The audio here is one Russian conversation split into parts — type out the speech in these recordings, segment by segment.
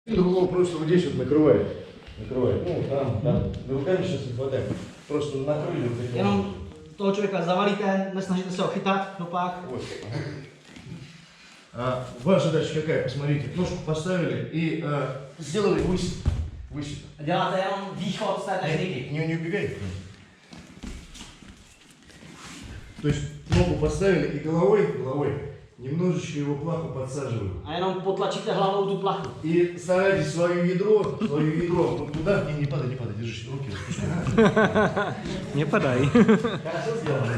Другого просто вот здесь вот накрывает. Накрывает. Ну, там. Руками сейчас не хватает. Просто накрыли вот таким. Jenom toho člověka zavalíte, nesnažíte se ho chytat do pách. Вот. Ваша задача какая? Посмотрите, ножку поставили и сделали высит. Высит. Děláte jenom východ z té techniky. Не убегай. То есть ногу поставили и головой немножечко его плаху подсаживают. A jenom potlačíte hlavou tu plachu. И старайтесь свое ядро вот туда, не падай, держись, руки распускай. Не подай. Хорошо сделано.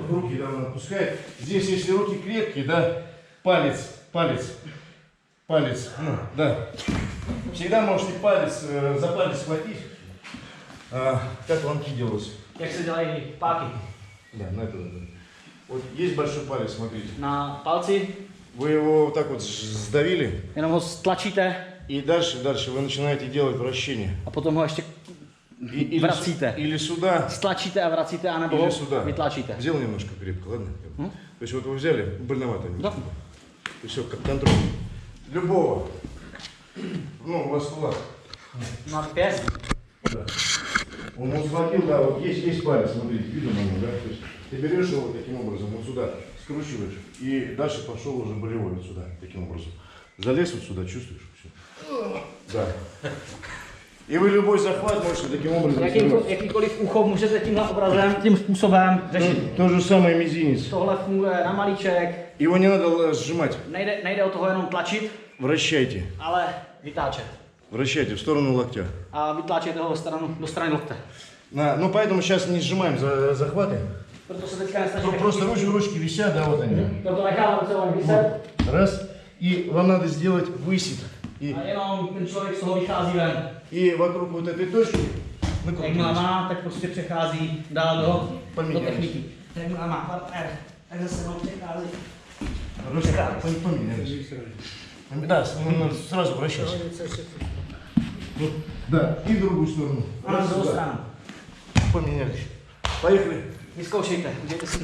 Руки давно отпускает. Здесь, если руки крепкие, да, палец, ну, да. Всегда можете палец, за палец схватить. Как ломки делаются. Jak se dělají páky. Да, на это надо. Вот есть большой палец, смотрите. Na palci Вы его вот так вот сдавили, jenom ho stlačíte и дальше вы начинаете делать вращение. a potom ho ještě vracíte. Или сюда, Stlačíte a vracíte, anebo или ho сюда. vytlačíte. Сделал немножко крепко, ладно? То есть вот вы взяли, больновато. Да. То есть все, как контроль. Любого. Ну, у вас кулак. Na pěst. Да. Он схватил, да, вот есть палец, смотрите, видно на нем, да? То есть ты берешь его таким образом, вот сюда, скручиваешь, и дальше пошел уже болевой вот сюда, таким образом. Залез вот сюда, чувствуешь? Все. Да. И вы любой захват можете таким образом сделать. Jakýkoliv úchop můžete tímhle obrazem, tím způsobem řešit. То же самое мизинец. Tohle funguje na malíček. Его не надо сжимать. Nejde o toho jenom tlačit, Вращайте. ale vytáčet. Вращайте в сторону локтя. A vytlačíte ho do strany lokte. Ну, поэтому сейчас не сжимаем захваты. Proto se teďka nesnažíme. Просто ручки висят, да, вот они. Proto necháme ruce len vyset. Раз. И вам надо сделать высит. A jenom ten člověk z toho vychází ven. И вокруг вот этой точки Jakmile má, tak prostě přechází dál do techniky. Jakmile má, tak zase jenom přechází. Поменялись. Да, сразу вращайся. Да, и в другую сторону. A na druhou stranu. Поменялись. Поехали. Vyzkoušejte, udějte si